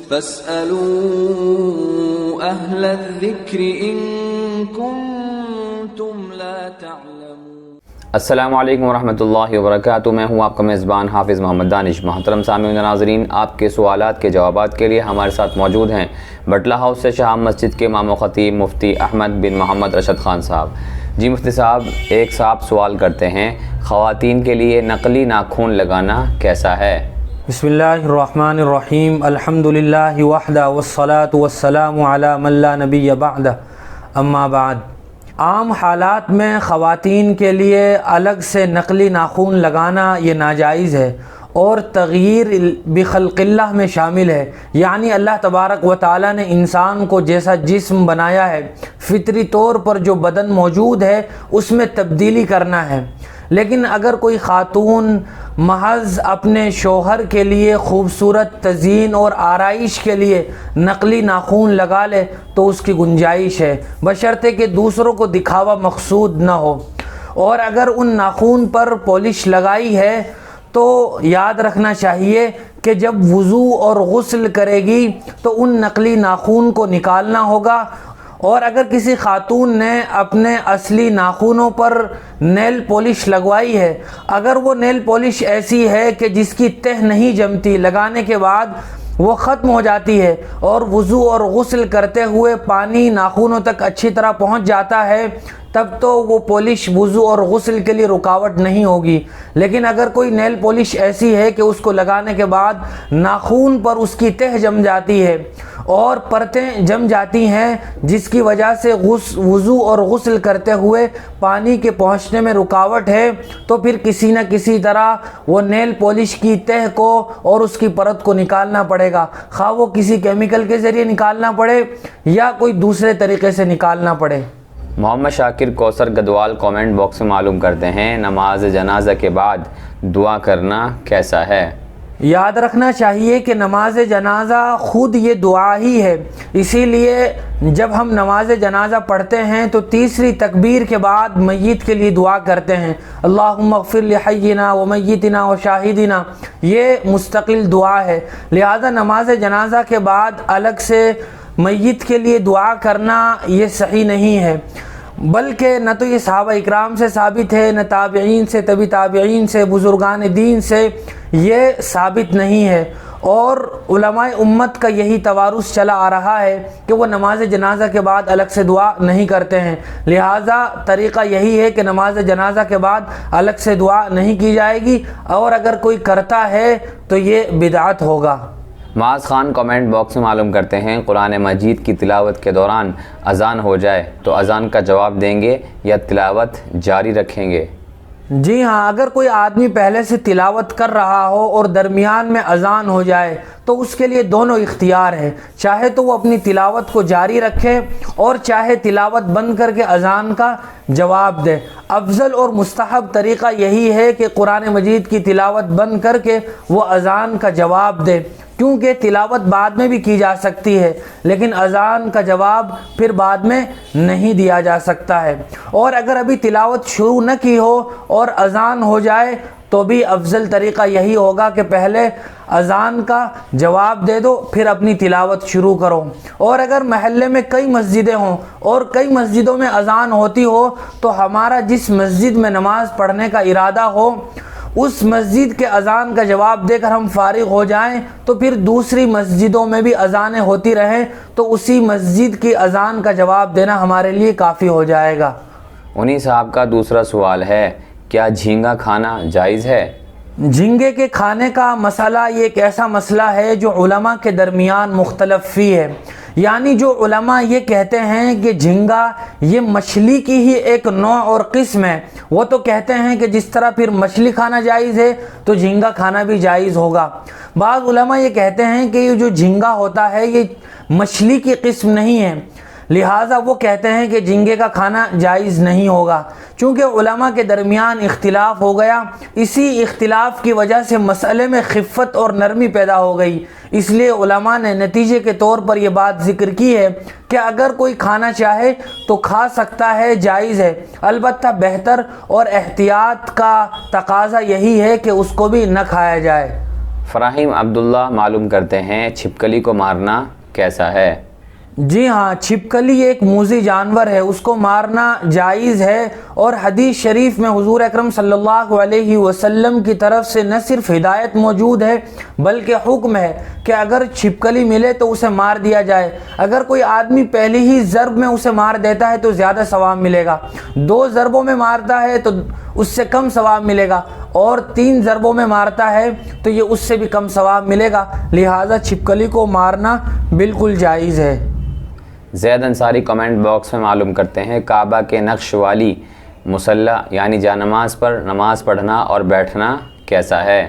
فاسألوا أهل الذكر إن كنتم لا تعلمون۔ السلام علیکم ورحمۃ اللہ وبرکاتہ۔ میں ہوں آپ کا میزبان حافظ محمد دانش۔ محترم سامعین ناظرین، آپ کے سوالات کے جوابات کے لیے ہمارے ساتھ موجود ہیں بٹلہ ہاؤس سے شاہ مسجد کے امام و خطیب مفتی احمد بن محمد ارشد خان صاحب۔ جی مفتی صاحب، ایک صاحب سوال کرتے ہیں، خواتین کے لیے نقلی ناخن لگانا کیسا ہے؟ بسم اللہ الرحمن الرحیم، الحمدللہ وحدہ والصلاة والسلام علی من لا نبی بعدہ، اما بعد۔ عام حالات میں خواتین کے لیے الگ سے نقلی ناخن لگانا یہ ناجائز ہے اور تغییر بخلق اللہ میں شامل ہے، یعنی اللہ تبارک و تعالی نے انسان کو جیسا جسم بنایا ہے، فطری طور پر جو بدن موجود ہے اس میں تبدیلی کرنا ہے۔ لیکن اگر کوئی خاتون محض اپنے شوہر کے لیے خوبصورت تزئین اور آرائش کے لیے نقلی ناخن لگا لے تو اس کی گنجائش ہے، بشرطے کہ دوسروں کو دکھاوا مقصود نہ ہو۔ اور اگر ان ناخن پر پالش لگائی ہے تو یاد رکھنا چاہیے کہ جب وضو اور غسل کرے گی تو ان نقلی ناخن کو نکالنا ہوگا۔ اور اگر کسی خاتون نے اپنے اصلی ناخنوں پر نیل پالش لگوائی ہے، اگر وہ نیل پالش ایسی ہے کہ جس کی تہ نہیں جمتی، لگانے کے بعد وہ ختم ہو جاتی ہے اور وضو اور غسل کرتے ہوئے پانی ناخنوں تک اچھی طرح پہنچ جاتا ہے، تب تو وہ پالش وضو اور غسل کے لیے رکاوٹ نہیں ہوگی۔ لیکن اگر کوئی نیل پالش ایسی ہے کہ اس کو لگانے کے بعد ناخن پر اس کی تہ جم جاتی ہے اور پرتیں جم جاتی ہیں، جس کی وجہ سے وضو اور غسل کرتے ہوئے پانی کے پہنچنے میں رکاوٹ ہے، تو پھر کسی نہ کسی طرح وہ نیل پالش کی تہ کو اور اس کی پرت کو نکالنا پڑے گا، خواہ وہ کسی کیمیکل کے ذریعے نکالنا پڑے یا کوئی دوسرے طریقے سے نکالنا پڑے۔ محمد شاکر کوثر گدوال کامنٹ باکس میں معلوم کرتے ہیں، نماز جنازہ کے بعد دعا کرنا کیسا ہے؟ یاد رکھنا چاہیے کہ نماز جنازہ خود یہ دعا ہی ہے، اسی لیے جب ہم نماز جنازہ پڑھتے ہیں تو تیسری تکبیر کے بعد میت کے لیے دعا کرتے ہیں، اللہم اغفر لحینا و میتنا و شاہدنا، یہ مستقل دعا ہے۔ لہذا نماز جنازہ کے بعد الگ سے میت کے لیے دعا کرنا یہ صحیح نہیں ہے، بلکہ نہ تو یہ صحابہ اکرام سے ثابت ہے، نہ تابعین سے، طبی تابعین سے، بزرگان دین سے یہ ثابت نہیں ہے، اور علماء امت کا یہی توارث چلا آ رہا ہے کہ وہ نماز جنازہ کے بعد الگ سے دعا نہیں کرتے ہیں۔ لہٰذا طریقہ یہی ہے کہ نماز جنازہ کے بعد الگ سے دعا نہیں کی جائے گی، اور اگر کوئی کرتا ہے تو یہ بدعت ہوگا۔ معاذ خان کامنٹ باکس میں معلوم کرتے ہیں، قرآن مجید کی تلاوت کے دوران اذان ہو جائے تو اذان کا جواب دیں گے یا تلاوت جاری رکھیں گے؟ جی ہاں، اگر کوئی آدمی پہلے سے تلاوت کر رہا ہو اور درمیان میں اذان ہو جائے تو اس کے لیے دونوں اختیار ہے، چاہے تو وہ اپنی تلاوت کو جاری رکھے اور چاہے تلاوت بند کر کے اذان کا جواب دے۔ افضل اور مستحب طریقہ یہی ہے کہ قرآن مجید کی تلاوت بند کر کے وہ اذان کا جواب دے، کیونکہ تلاوت بعد میں بھی کی جا سکتی ہے لیکن اذان کا جواب پھر بعد میں نہیں دیا جا سکتا ہے۔ اور اگر ابھی تلاوت شروع نہ کی ہو اور اذان ہو جائے تو بھی افضل طریقہ یہی ہوگا کہ پہلے اذان کا جواب دے دو پھر اپنی تلاوت شروع کرو۔ اور اگر محلے میں کئی مسجدیں ہوں اور کئی مسجدوں میں اذان ہوتی ہو تو ہمارا جس مسجد میں نماز پڑھنے کا ارادہ ہو اس مسجد کے اذان کا جواب دے کر ہم فارغ ہو جائیں تو پھر دوسری مسجدوں میں بھی اذانیں ہوتی رہیں تو اسی مسجد کی اذان کا جواب دینا ہمارے لیے کافی ہو جائے گا۔ انہی صاحب کا دوسرا سوال ہے، کیا جھینگا کھانا جائز ہے؟ جھینگے کے کھانے کا مسئلہ یہ ایک ایسا مسئلہ ہے جو علماء کے درمیان مختلف فی ہے، یعنی جو علماء یہ کہتے ہیں کہ جھینگا یہ مچھلی کی ہی ایک نوع اور قسم ہے، وہ تو کہتے ہیں کہ جس طرح پھر مچھلی کھانا جائز ہے تو جھینگا کھانا بھی جائز ہوگا۔ بعض علماء یہ کہتے ہیں کہ یہ جو جھینگا ہوتا ہے یہ مچھلی کی قسم نہیں ہے، لہٰذا وہ کہتے ہیں کہ جھینگے کا کھانا جائز نہیں ہوگا۔ چونکہ علماء کے درمیان اختلاف ہو گیا، اسی اختلاف کی وجہ سے مسئلے میں خفت اور نرمی پیدا ہو گئی، اس لیے علماء نے نتیجے کے طور پر یہ بات ذکر کی ہے کہ اگر کوئی کھانا چاہے تو کھا سکتا ہے، جائز ہے، البتہ بہتر اور احتیاط کا تقاضا یہی ہے کہ اس کو بھی نہ کھایا جائے۔ فراہیم عبداللہ معلوم کرتے ہیں چھپکلی کو مارنا کیسا ہے؟ جی ہاں، چھپکلی ایک موذی جانور ہے، اس کو مارنا جائز ہے، اور حدیث شریف میں حضور اکرم صلی اللہ علیہ وسلم کی طرف سے نہ صرف ہدایت موجود ہے بلکہ حکم ہے کہ اگر چھپکلی ملے تو اسے مار دیا جائے۔ اگر کوئی آدمی پہلی ہی ضرب میں اسے مار دیتا ہے تو زیادہ ثواب ملے گا، 2 ضربوں میں مارتا ہے تو اس سے کم ثواب ملے گا، اور 3 ضربوں میں مارتا ہے تو یہ اس سے بھی کم ثواب ملے گا، لہٰذا چھپکلی کو مارنا بالکل جائز ہے۔ زید انصاری کمنٹ باکس میں معلوم کرتے ہیں کعبہ کے نقش والی مصلی یعنی جانماز پر نماز پڑھنا اور بیٹھنا کیسا ہے؟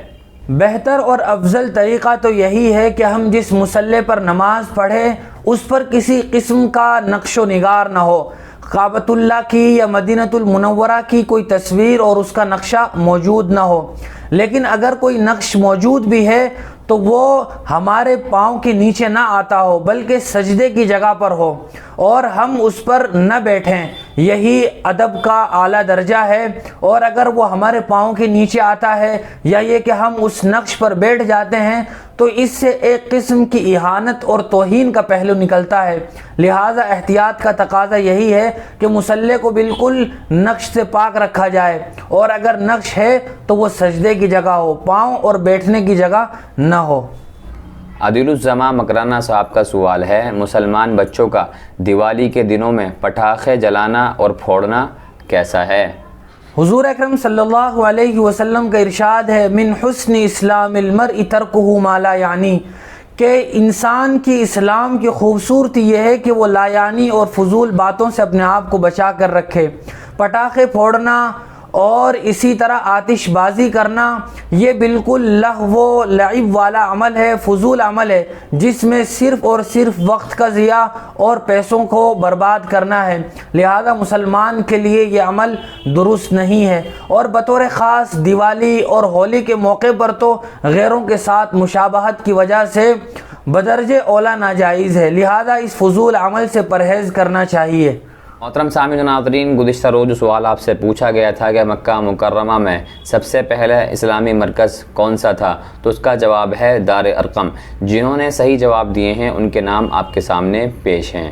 بہتر اور افضل طریقہ تو یہی ہے کہ ہم جس مصلی پر نماز پڑھیں اس پر کسی قسم کا نقش و نگار نہ ہو، کعبۃ اللہ کی یا مدینۃ المنورہ کی کوئی تصویر اور اس کا نقشہ موجود نہ ہو، لیکن اگر کوئی نقش موجود بھی ہے تو وہ ہمارے پاؤں کے نیچے نہ آتا ہو بلکہ سجدے کی جگہ پر ہو اور ہم اس پر نہ بیٹھیں، یہی ادب کا اعلیٰ درجہ ہے۔ اور اگر وہ ہمارے پاؤں کے نیچے آتا ہے یا یہ کہ ہم اس نقش پر بیٹھ جاتے ہیں تو اس سے ایک قسم کی اہانت اور توہین کا پہلو نکلتا ہے، لہٰذا احتیاط کا تقاضا یہی ہے کہ مصلی کو بالکل نقش سے پاک رکھا جائے، اور اگر نقش ہے تو وہ سجدے کی جگہ ہو، پاؤں اور بیٹھنے کی جگہ نہ ہو۔ عدیل الزماں مکرانہ صاحب کا سوال ہے، مسلمان بچوں کا دیوالی کے دنوں میں پٹاخے جلانا اور پھوڑنا کیسا ہے؟ حضور اکرم صلی اللہ علیہ وسلم کا ارشاد ہے، من حسن اسلام المرء ترکہ ما لا یعنی، کہ انسان کی اسلام کی خوبصورتی یہ ہے کہ وہ لا یعنی اور فضول باتوں سے اپنے آپ کو بچا کر رکھے۔ پٹاخے پھوڑنا اور اسی طرح آتش بازی کرنا یہ بالکل لہو و لعب والا عمل ہے، فضول عمل ہے، جس میں صرف اور صرف وقت کا ضیاع اور پیسوں کو برباد کرنا ہے، لہذا مسلمان کے لیے یہ عمل درست نہیں ہے۔ اور بطور خاص دیوالی اور ہولی کے موقع پر تو غیروں کے ساتھ مشابہت کی وجہ سے بدرجہ اولا ناجائز ہے، لہذا اس فضول عمل سے پرہیز کرنا چاہیے۔ محترم سامعین و ناظرین، گزشتہ روز جو سوال آپ سے پوچھا گیا تھا کہ مکہ مکرمہ میں سب سے پہلے اسلامی مرکز کون سا تھا، تو اس کا جواب ہے دار ارقم۔ جنہوں نے صحیح جواب دیے ہیں ان کے نام آپ کے سامنے پیش ہیں۔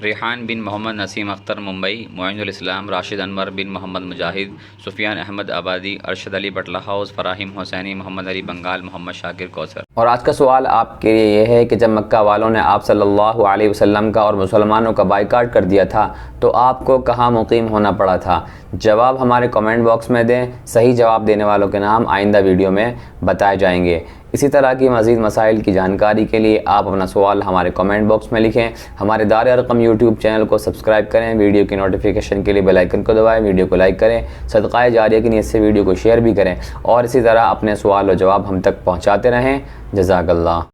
ریحان بن محمد نسیم اختر ممبئی، معین الاسلام راشد انور بن محمد مجاہد، سفیان احمد آبادی، ارشد علی بٹلہ ہاؤس، فراہیم حسینی، محمد علی بنگال، محمد شاکر کوثر۔ اور آج کا سوال آپ کے لیے یہ ہے کہ جب مکہ والوں نے آپ صلی اللہ علیہ وسلم کا اور مسلمانوں کا بائیکاٹ کر دیا تھا تو آپ کو کہاں مقیم ہونا پڑا تھا؟ جواب ہمارے کمنٹ باکس میں دیں، صحیح جواب دینے والوں کے نام آئندہ ویڈیو میں بتائے جائیں گے۔ اسی طرح کی مزید مسائل کی جانکاری کے لیے آپ اپنا سوال ہمارے کمنٹ باکس میں لکھیں۔ ہمارے دار ارقم یوٹیوب چینل کو سبسکرائب کریں، ویڈیو کی نوٹیفیکیشن کے لیے بیل آئیکن کو دبائیں، ویڈیو کو لائک کریں، صدقہ جاریہ کی نیت سے ویڈیو کو شیئر بھی کریں، اور اسی طرح اپنے سوال و جواب ہم تک پہنچاتے رہیں۔ جزاک اللہ۔